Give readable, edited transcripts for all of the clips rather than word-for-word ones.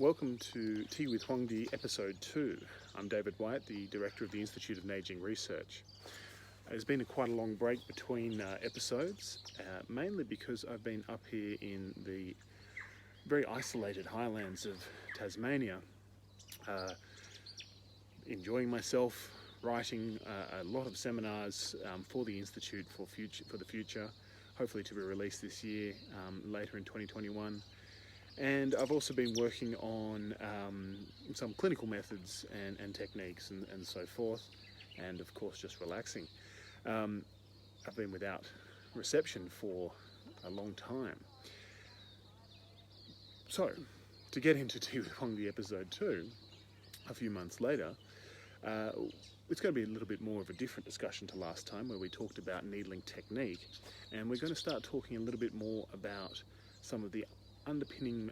Welcome to Tea with Huangdi, episode 2. I'm David White, the director of the Institute of Neijing Research. There's been quite a long break between episodes, mainly because I've been up here in the very isolated highlands of Tasmania, enjoying myself, writing a lot of seminars for the Institute for the future, hopefully to be released this year, later in 2021. And I've also been working on some clinical methods and techniques and so forth, and of course just relaxing. I've been without reception for a long time. So, to get into Tea with Huangdi episode 2, a few months later, it's going to be a little bit more of a different discussion to last time, where we talked about needling technique, and we're going to start talking a little bit more about some of the underpinning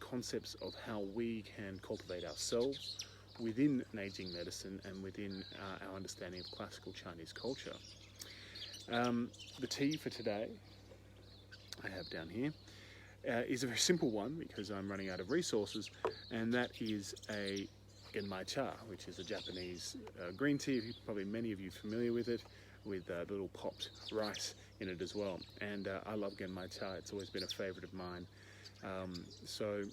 concepts of how we can cultivate ourselves within Neijing medicine and within our understanding of classical Chinese culture. The tea for today I have down here is a very simple one because I'm running out of resources, and that is a genmai cha, which is a Japanese green tea. Probably many of you are familiar with it, with little popped rice in it as well. And I love genmai cha. It's always been a favorite of mine. So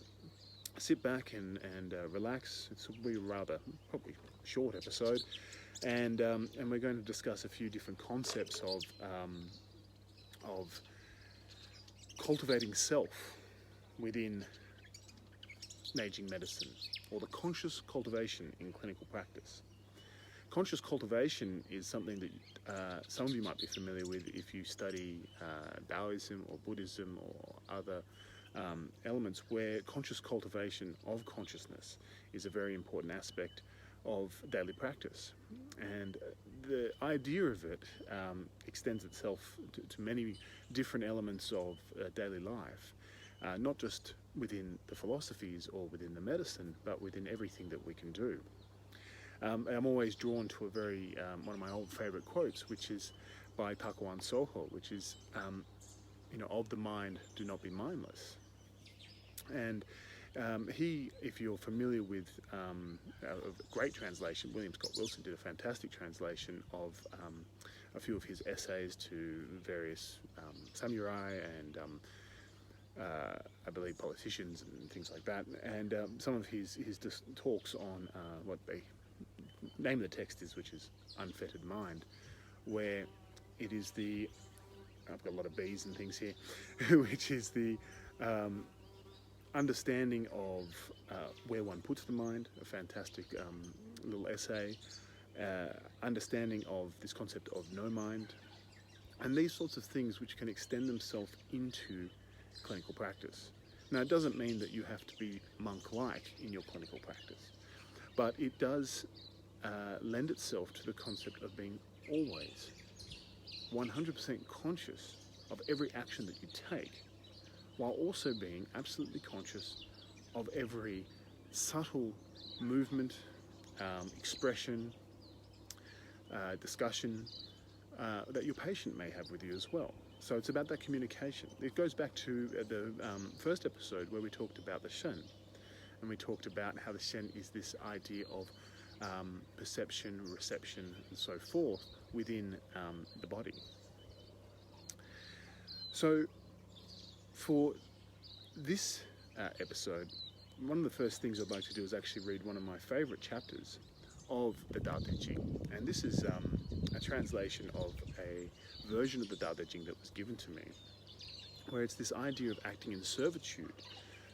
sit back and relax. This will be a rather probably short episode, and we're going to discuss a few different concepts of cultivating self within Neijing medicine, or the conscious cultivation in clinical practice. Conscious cultivation is something that some of you might be familiar with if you study Taoism or Buddhism or other elements, where conscious cultivation of consciousness is a very important aspect of daily practice. And the idea of it extends itself to many different elements of daily life, not just within the philosophies or within the medicine, but within everything that we can do. I'm always drawn to a very one of my old favorite quotes, which is by Takuan Soho, which is of the mind, do not be mindless. And he, if you're familiar with a great translation, William Scott Wilson did a fantastic translation of a few of his essays to various samurai and I believe politicians and things like that. And some of his talks on what they name of the text is, which is Unfettered Mind, where it is the, I've got a lot of B's and things here, which is the understanding of where one puts the mind, a fantastic little essay, understanding of this concept of no mind, and these sorts of things which can extend themselves into clinical practice. Now, it doesn't mean that you have to be monk-like in your clinical practice, but it does lend itself to the concept of being always 100% conscious of every action that you take, while also being absolutely conscious of every subtle movement, expression, discussion that your patient may have with you as well. So it's about that communication. It goes back to the first episode where we talked about the Shen, and we talked about how the Shen is this idea of perception, reception, and so forth within the body. So for this episode, one of the first things I'd like to do is actually read one of my favorite chapters of the Tao Te Ching. And this is a translation of a version of the Tao Te Ching that was given to me, where it's this idea of acting in servitude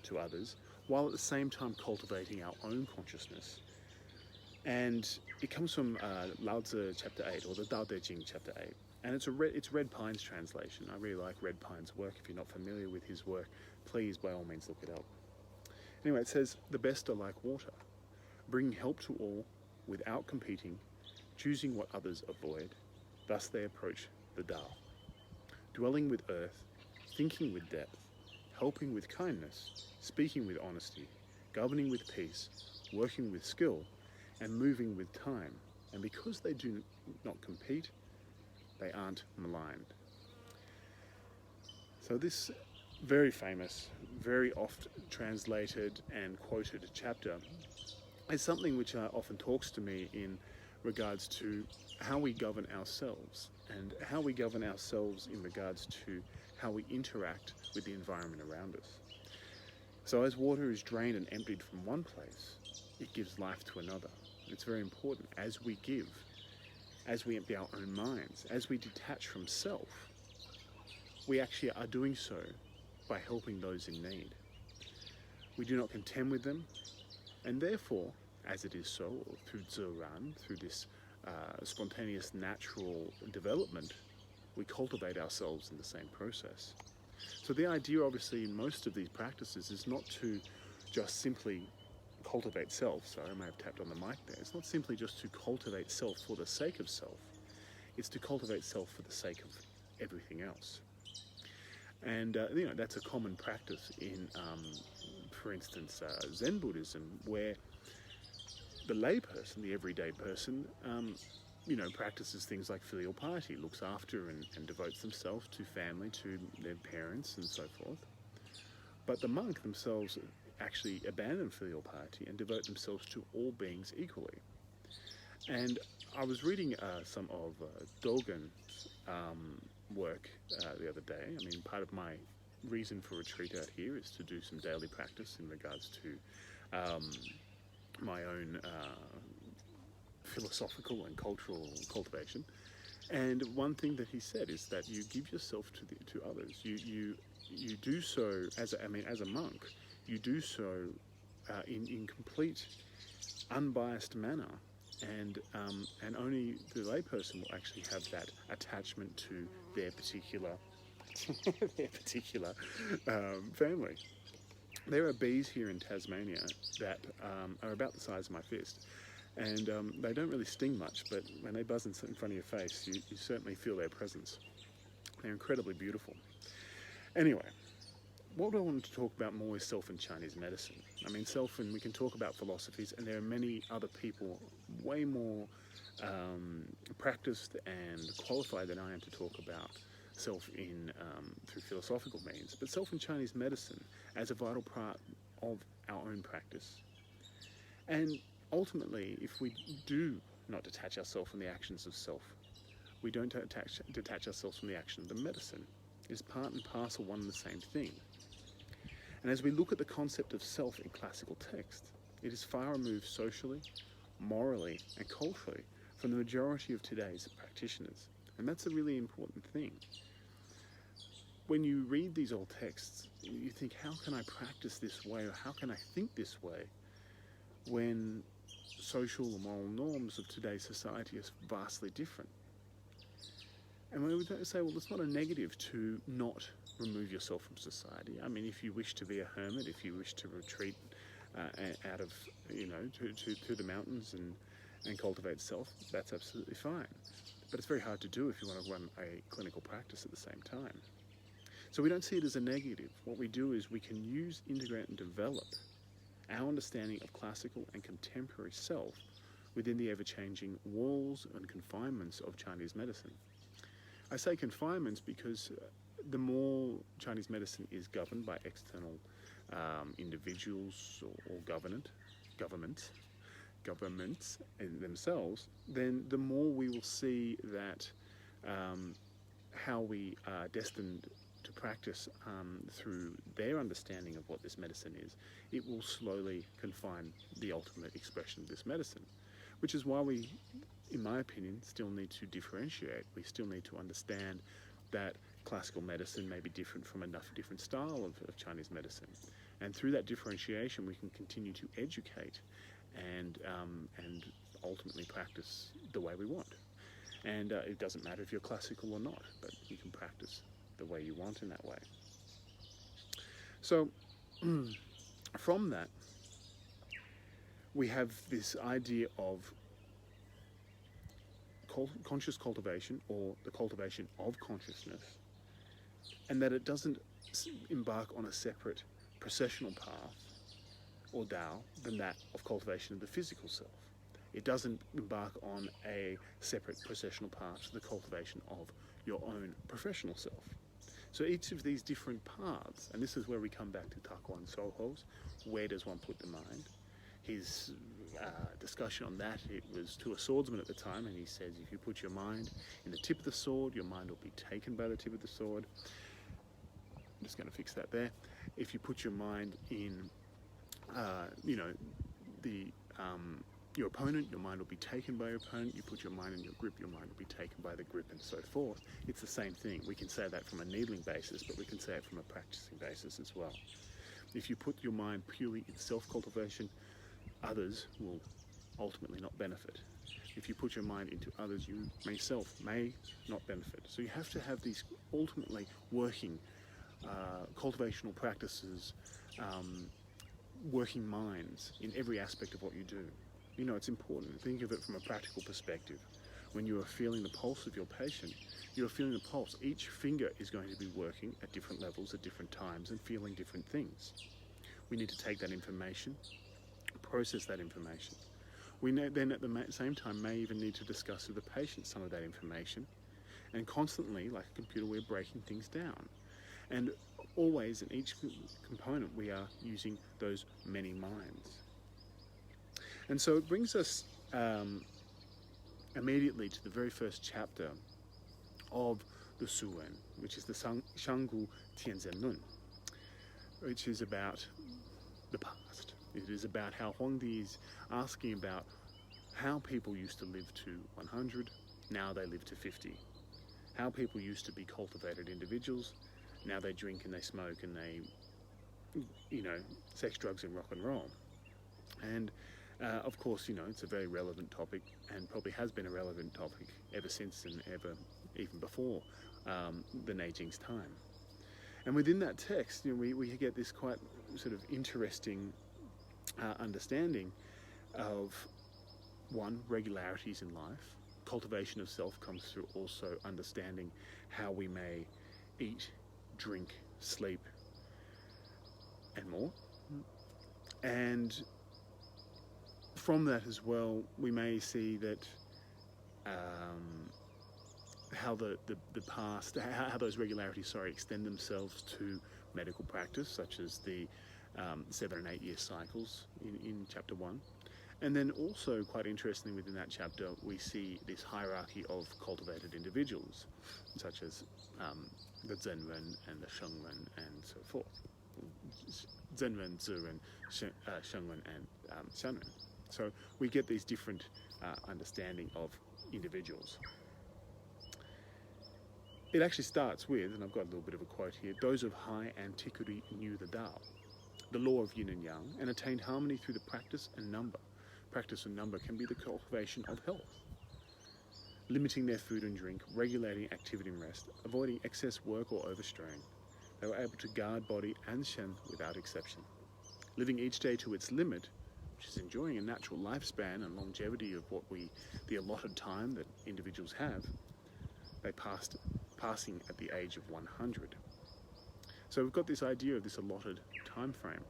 to others, while at the same time cultivating our own consciousness. And it comes from Lao Tzu chapter 8, or the Tao Te Ching chapter 8. And it's Red Pine's translation. I really like Red Pine's work. If you're not familiar with his work, please, by all means, look it up. Anyway, it says, the best are like water, bringing help to all without competing, choosing what others avoid. Thus they approach the Tao. Dwelling with earth, thinking with depth, helping with kindness, speaking with honesty, governing with peace, working with skill, and moving with time. And because they do not compete, they aren't maligned. So this very famous, very oft translated and quoted chapter is something which often talks to me in regards to how we govern ourselves, and how we govern ourselves in regards to how we interact with the environment around us. So as water is drained and emptied from one place, it gives life to another. It's very important as we give, as we empty our own minds, as we detach from self, we actually are doing so by helping those in need. We do not contend with them, and therefore, as it is so, through Ziran, through this spontaneous natural development, we cultivate ourselves in the same process. So the idea, obviously, in most of these practices is not to just simply cultivate self. Sorry, I may have tapped on the mic there. It's not simply just to cultivate self for the sake of self. It's to cultivate self for the sake of everything else. And that's a common practice in, for instance, Zen Buddhism, where the layperson, the everyday person, practices things like filial piety, looks after and devotes themselves to family, to their parents, and so forth. But the monk themselves actually abandon filial piety and devote themselves to all beings equally. And I was reading some of Dogen's work the other day. I mean, part of my reason for retreat out here is to do some daily practice in regards to my own philosophical and cultural cultivation. And one thing that he said is that you give yourself to others. You do so as a monk. You do so in complete, unbiased manner, and only the layperson will actually have that attachment to their particular family. There are bees here in Tasmania that are about the size of my fist, and they don't really sting much, but when they buzz in front of your face, you certainly feel their presence. They're incredibly beautiful. Anyway, what I wanted to talk about more is self in Chinese medicine. I mean, self, and we can talk about philosophies, and there are many other people way more practiced and qualified than I am to talk about self in through philosophical means, but self in Chinese medicine as a vital part of our own practice. And ultimately, if we do not detach ourselves from the actions of self, we don't detach ourselves from the action of the medicine. It is part and parcel, one and the same thing. And as we look at the concept of self in classical text, it is far removed socially, morally, and culturally from the majority of today's practitioners. And that's a really important thing. When you read these old texts, you think, how can I practice this way, or how can I think this way, when social or moral norms of today's society are vastly different? And we would say, well, it's not a negative to not remove yourself from society. I mean, if you wish to be a hermit, if you wish to retreat out of, to the mountains and cultivate self, that's absolutely fine. But it's very hard to do if you want to run a clinical practice at the same time. So we don't see it as a negative. What we do is we can use, integrate, and develop our understanding of classical and contemporary self within the ever-changing walls and confinements of Chinese medicine. I say confinements because the more Chinese medicine is governed by external individuals or governments themselves, then the more we will see that how we are destined to practice through their understanding of what this medicine is, it will slowly confine the ultimate expression of this medicine, which is why we, in my opinion, still need to differentiate. We still need to understand that classical medicine may be different from enough different style of Chinese medicine. And through that differentiation, we can continue to educate and ultimately practice the way we want. And it doesn't matter if you're classical or not, but you can practice the way you want in that way. So from that, we have this idea of conscious cultivation, or the cultivation of consciousness, and that it doesn't embark on a separate processional path or Tao than that of cultivation of the physical self. It doesn't embark on a separate processional path to the cultivation of your own professional self. So each of these different paths, and this is where we come back to Takuan Soho's, where does one put the mind? His discussion on that, it was to a swordsman at the time, and he says if you put your mind in the tip of the sword, your mind will be taken by the tip of the sword. I'm just going to fix that there. If you put your mind in, your opponent, your mind will be taken by your opponent. You put your mind in your grip, your mind will be taken by the grip, and so forth. It's the same thing. We can say that from a needling basis, but we can say it from a practicing basis as well. If you put your mind purely in self-cultivation, others will ultimately not benefit. If you put your mind into others, you yourself may not benefit. So you have to have these ultimately working cultivational practices, working minds in every aspect of what you do. You know, it's important. Think of it from a practical perspective. When you are feeling the pulse of your patient, you're feeling the pulse. Each finger is going to be working at different levels at different times and feeling different things. We need to take that information, process that information. We then at the same time may even need to discuss with the patient some of that information, and constantly, like a computer, we're breaking things down. And always in each component we are using those many minds. And so it brings us immediately to the very first chapter of the Suwen, which is the Shangyi Tianzhen, which is about the past. It is about how Huangdi is asking about how people used to live to 100, now they live to 50. How people used to be cultivated individuals, now they drink and they smoke and they, sex, drugs and rock and roll. And of course, it's a very relevant topic and probably has been a relevant topic ever since and even before the Neijing's time. And within that text, we get this quite sort of interesting understanding of, one, regularities in life. Cultivation of self comes through also understanding how we may eat, drink, sleep, and more. And from that as well, we may see that how the past, how those regularities, extend themselves to medical practice, such as the 7 and 8 year cycles in chapter 1. And then also, quite interestingly, within that chapter, we see this hierarchy of cultivated individuals, such as the Zhenren and the Shengren and so forth. Zhenren, Ziren, Shengren and Shanren. So we get these different understanding of individuals. It actually starts with, and I've got a little bit of a quote here, those of high antiquity knew the Tao, the law of yin and yang, and attained harmony through the practice and number. Practice and number can be the cultivation of health, limiting their food and drink, regulating activity and rest, avoiding excess work or overstrain. They were able to guard body and shen without exception. Living each day to its limit, which is enjoying a natural lifespan and longevity of the allotted time that individuals have, they passing at the age of 100. So we've got this idea of this allotted time frame.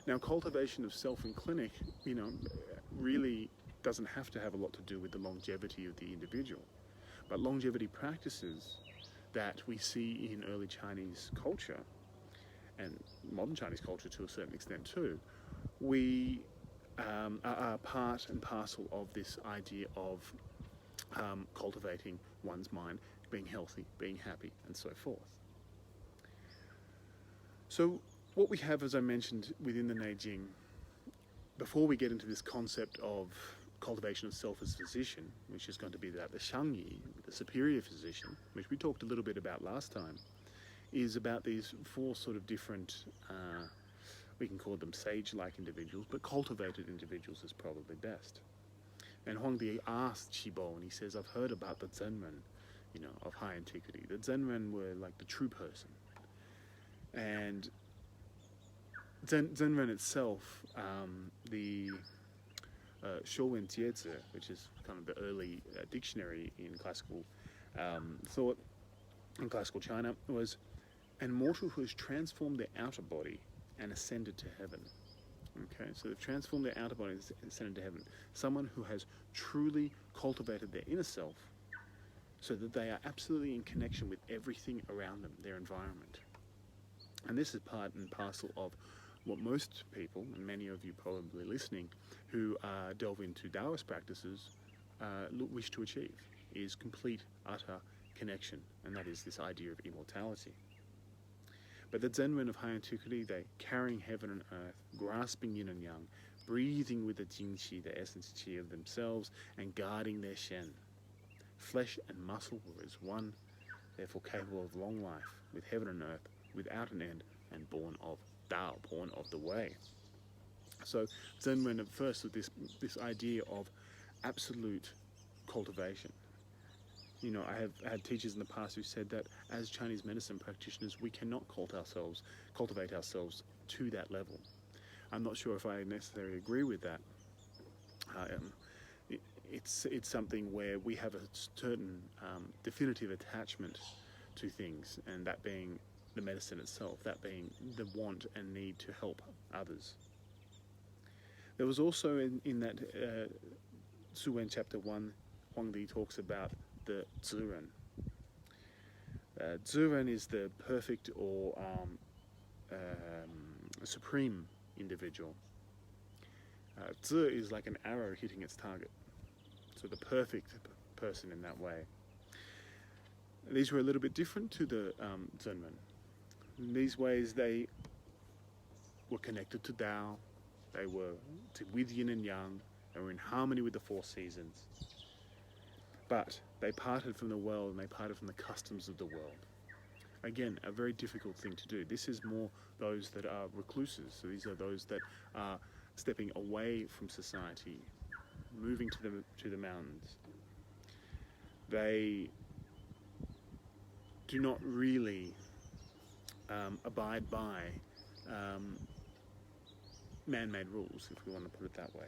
Now, cultivation of self in clinic, really doesn't have to have a lot to do with the longevity of the individual. But longevity practices that we see in early Chinese culture, and modern Chinese culture to a certain extent too, we are part and parcel of this idea of cultivating one's mind, being healthy, being happy, and so forth. So what we have, as I mentioned, within the Neijing, before we get into this concept of cultivation of self as physician, which is going to be the Shangyi, the superior physician, which we talked a little bit about last time, is about these 4 sort of different, we can call them sage-like individuals, but cultivated individuals is probably best. And Huangdi asked Shibo, and he says, I've heard about the Zhenren, of high antiquity. The Zhenren were like the true person. And Zhenren itself, the Shouwen Jiezi, which is kind of the early dictionary in classical thought in classical China, was an mortal who has transformed their outer body and ascended to heaven. Okay, so they've transformed their outer body and ascended to heaven. Someone who has truly cultivated their inner self so that they are absolutely in connection with everything around them, their environment. And this is part and parcel of what most people, and many of you probably listening, who delve into Taoist practices wish to achieve, is complete, utter connection, and that is this idea of immortality. But the Zen men of high antiquity, they carrying heaven and earth, grasping yin and yang, breathing with the Jingqi, the essence qi of themselves, and guarding their Shen. Flesh and muscle were as one, therefore capable of long life, with heaven and earth, without an end, and born of Tao, born of the way. So Zen went at first with this idea of absolute cultivation. You know, I have had teachers in the past who said that as Chinese medicine practitioners, we cannot cultivate ourselves to that level. I'm not sure if I necessarily agree with that. It's something where we have a certain definitive attachment to things, and that being the medicine itself, that being the want and need to help others. There was also in that Su Wen chapter 1, Huangdi talks about the Ziren. Ziren is the perfect or supreme individual. Zi is like an arrow hitting its target. So the perfect person in that way. These were a little bit different to the Zenmen. In these ways, they were connected to Tao, they were with yin and yang, they were in harmony with the four seasons. But they parted from the world and they parted from the customs of the world. Again, a very difficult thing to do. This is more those that are recluses. So these are those that are stepping away from society, moving to the mountains. They do not really abide by man-made rules, if we want to put it that way.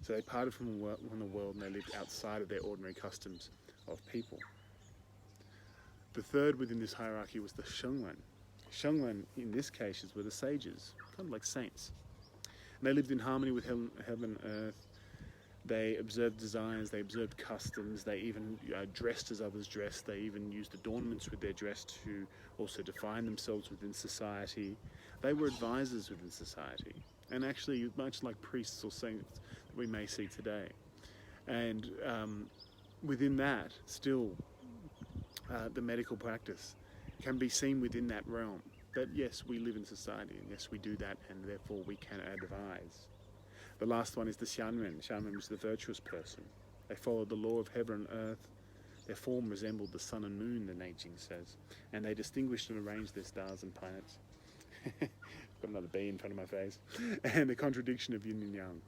So they parted from the world and they lived outside of their ordinary customs of people. The third within this hierarchy was the Shengwen. Shengwen, in this case, were the sages, kind of like saints. And they lived in harmony with heaven and earth. They observed desires, they observed customs, they even dressed as others dressed, they even used adornments with their dress to also define themselves within society. They were advisors within society, and actually much like priests or saints that we may see today. And within that, still, the medical practice can be seen within that realm, that yes, we live in society, and yes, we do that, and therefore we can advise. The last one is the Xianmen. Xianmen was the virtuous person. They followed the law of heaven and earth. Their form resembled the sun and moon, the Neijing says. And they distinguished and arranged their stars and planets. Got another B in front of my face. And the contradiction of yin and yang.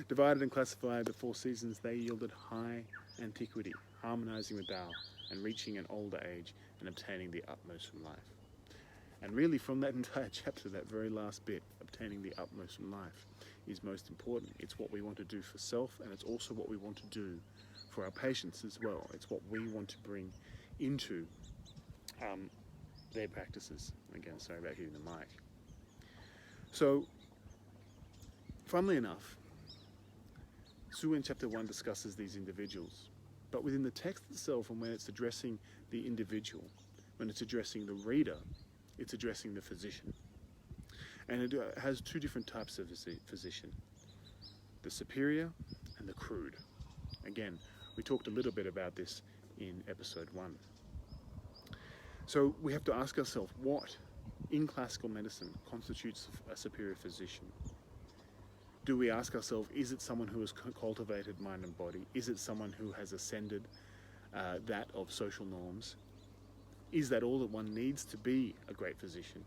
Divided and classified the four seasons, they yielded high antiquity, harmonizing with Tao, and reaching an older age and obtaining the utmost from life. And really from that entire chapter, that very last bit, obtaining the utmost from life, is most important. It's what we want to do for self, and it's also what we want to do for our patients as well. It's what we want to bring into their practices. Again, sorry about hitting the mic. So, funnily enough, Su in chapter 1 discusses these individuals, but within the text itself, and when it's addressing the individual, when it's addressing the reader, it's addressing the physician. And it has two different types of physician, the superior and the crude. Again, we talked a little bit about this in episode 1. So we have to ask ourselves, what in classical medicine constitutes a superior physician? Do we ask ourselves, is it someone who has cultivated mind and body? Is it someone who has ascended that of social norms? Is that all that one needs to be a great physician?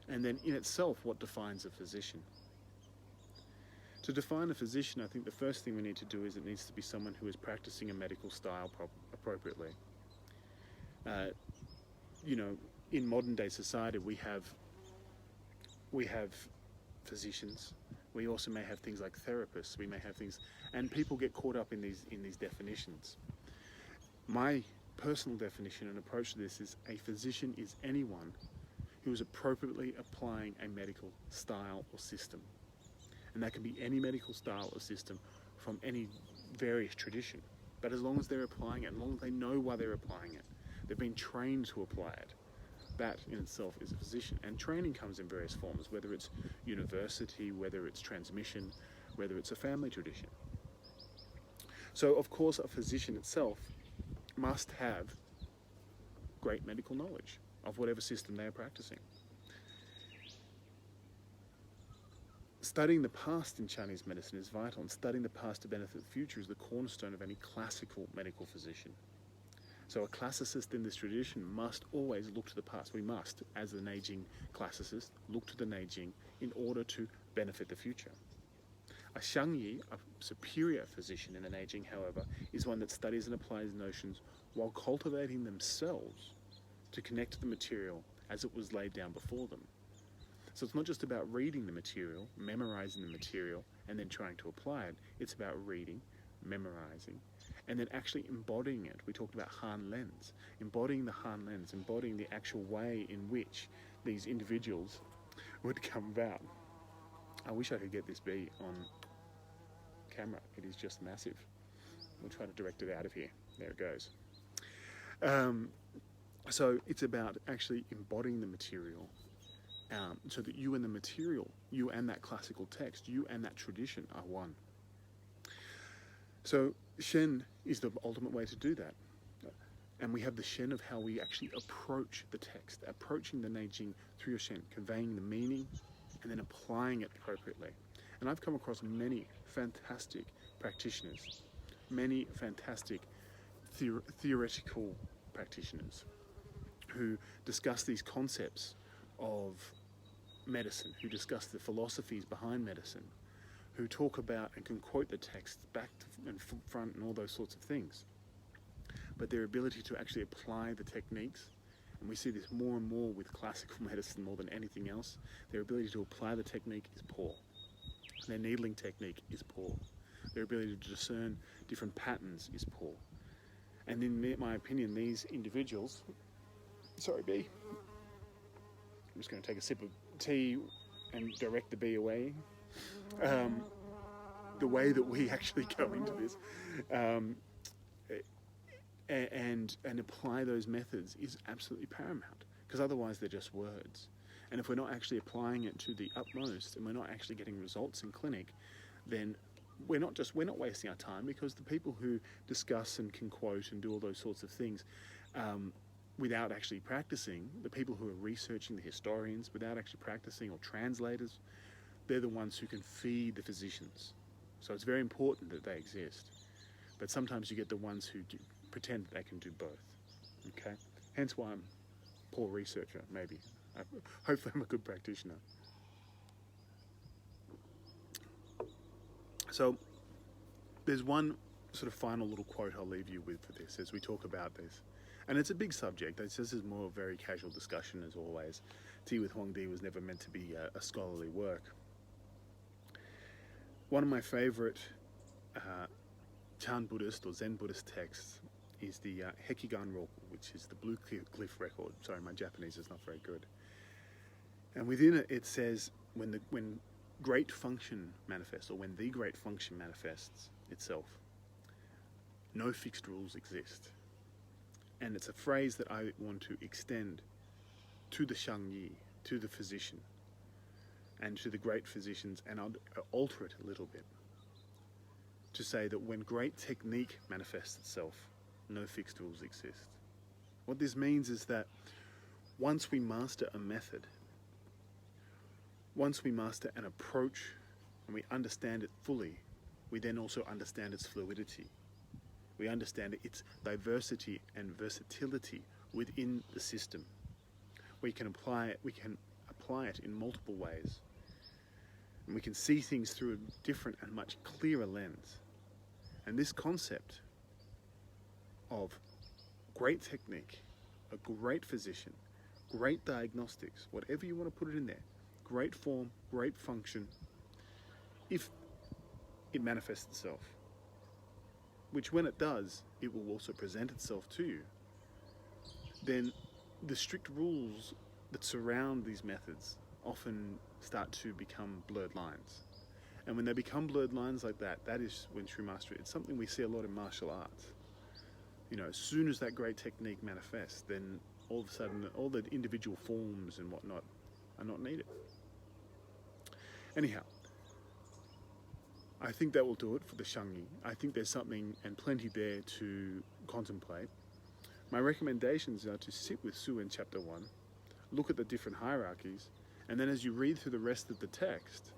And then in itself, what defines a physician? To define a physician, I think the first thing we need to do is it needs to be someone who is practicing a medical style appropriately. You know, in modern day society, we have physicians. We also may have things like therapists. We may have things, and people get caught up in these definitions. My personal definition and approach to this is a physician is anyone who is appropriately applying a medical style or system. And that can be any medical style or system from any various tradition. But as long as they're applying it, as long as they know why they're applying it, they've been trained to apply it, that in itself is a physician. And training comes in various forms, whether it's university, whether it's transmission, whether it's a family tradition. So, of course, a physician itself must have great medical knowledge of whatever system they are practicing. Studying the past in Chinese medicine is vital, and studying the past to benefit the future is the cornerstone of any classical medical physician. So a classicist in this tradition must always look to the past. We must, as the Neijing classicist, look to the Neijing in order to benefit the future. A Shangyi, a superior physician in the Neijing, however, is one that studies and applies notions while cultivating themselves to connect to the material as it was laid down before them. So it's not just about reading the material, memorizing the material, and then trying to apply it. It's about reading, memorizing, and then actually embodying it. We talked about Han Lens, embodying the Han Lens, embodying the actual way in which these individuals would come about. I wish I could get this bee on camera. It is just massive. We'll try to direct it out of here. There it goes. So it's about actually embodying the material, so that you and the material, you and that classical text, you and that tradition are one. So Shen is the ultimate way to do that. And we have the Shen of how we actually approach the text, approaching the Neijing through your Shen, conveying the meaning and then applying it appropriately. And I've come across many fantastic practitioners, many fantastic theoretical practitioners who discuss these concepts of medicine, who discuss the philosophies behind medicine, who talk about and can quote the text back and front and all those sorts of things. But their ability to actually apply the techniques, and we see this more and more with classical medicine more than anything else, their ability to apply the technique is poor. Their needling technique is poor. Their ability to discern different patterns is poor. And in my opinion, these individuals, sorry bee, I'm just going to take a sip of tea and direct the bee away. The way that we actually go into this and apply those methods is absolutely paramount, because otherwise they're just words. And if we're not actually applying it to the utmost and we're not actually getting results in clinic, then we're not wasting our time, because the people who discuss and can quote and do all those sorts of things without actually practicing, the people who are researching, the historians, without actually practicing, or translators, they're the ones who can feed the physicians. So it's very important that they exist. But sometimes you get the ones who pretend that they can do both. Okay? Hence why I'm a poor researcher, maybe. Hopefully I'm a good practitioner. So there's one sort of final little quote I'll leave you with for this as we talk about this. And it's a big subject. This is more a very casual discussion, as always. Tea with Huangdi was never meant to be a scholarly work. One of my favorite Chan Buddhist or Zen Buddhist texts is the Hekigan Roku, which is the Blue Glyph record. Sorry, my Japanese is not very good. And within it, it says, when great function manifests, or when the great function manifests itself, no fixed rules exist. And it's a phrase that I want to extend to the Shangyi, to the physician, and to the great physicians, and I'll alter it a little bit to say that when great technique manifests itself, no fixed rules exist. What this means is that once we master a method, once we master an approach and we understand it fully, we then also understand its fluidity. We understand its diversity and versatility within the system. We can apply it in multiple ways. And we can see things through a different and much clearer lens. And this concept of great technique, a great physician, great diagnostics, whatever you want to put it in there, great form, great function, if it manifests itself, which when it does, it will also present itself to you, then the strict rules that surround these methods often start to become blurred lines. And when they become blurred lines like that, that is when true mastery. It's something we see a lot in martial arts. You know, as soon as that great technique manifests, then all of a sudden all the individual forms and whatnot are not needed. Anyhow, I think that will do it for the Shangyi. I think there's something and plenty there to contemplate. My recommendations are to sit with Su in chapter 1, look at the different hierarchies, and then as you read through the rest of the text,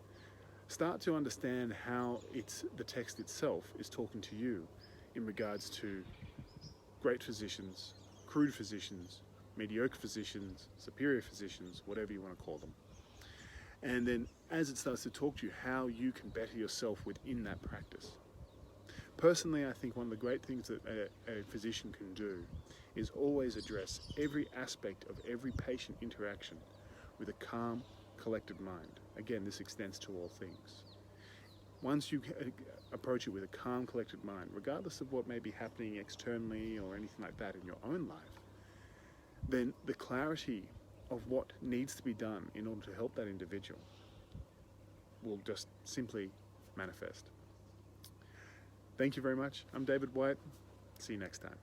start to understand how the text itself is talking to you in regards to great physicians, crude physicians, mediocre physicians, superior physicians, whatever you want to call them. And then as it starts to talk to you, how you can better yourself within that practice. Personally, I think one of the great things that a physician can do is always address every aspect of every patient interaction with a calm, collected mind. Again, this extends to all things. Once you approach it with a calm, collected mind, regardless of what may be happening externally or anything like that in your own life, then the clarity of what needs to be done in order to help that individual will just simply manifest. Thank you very much. I'm David White. See you next time.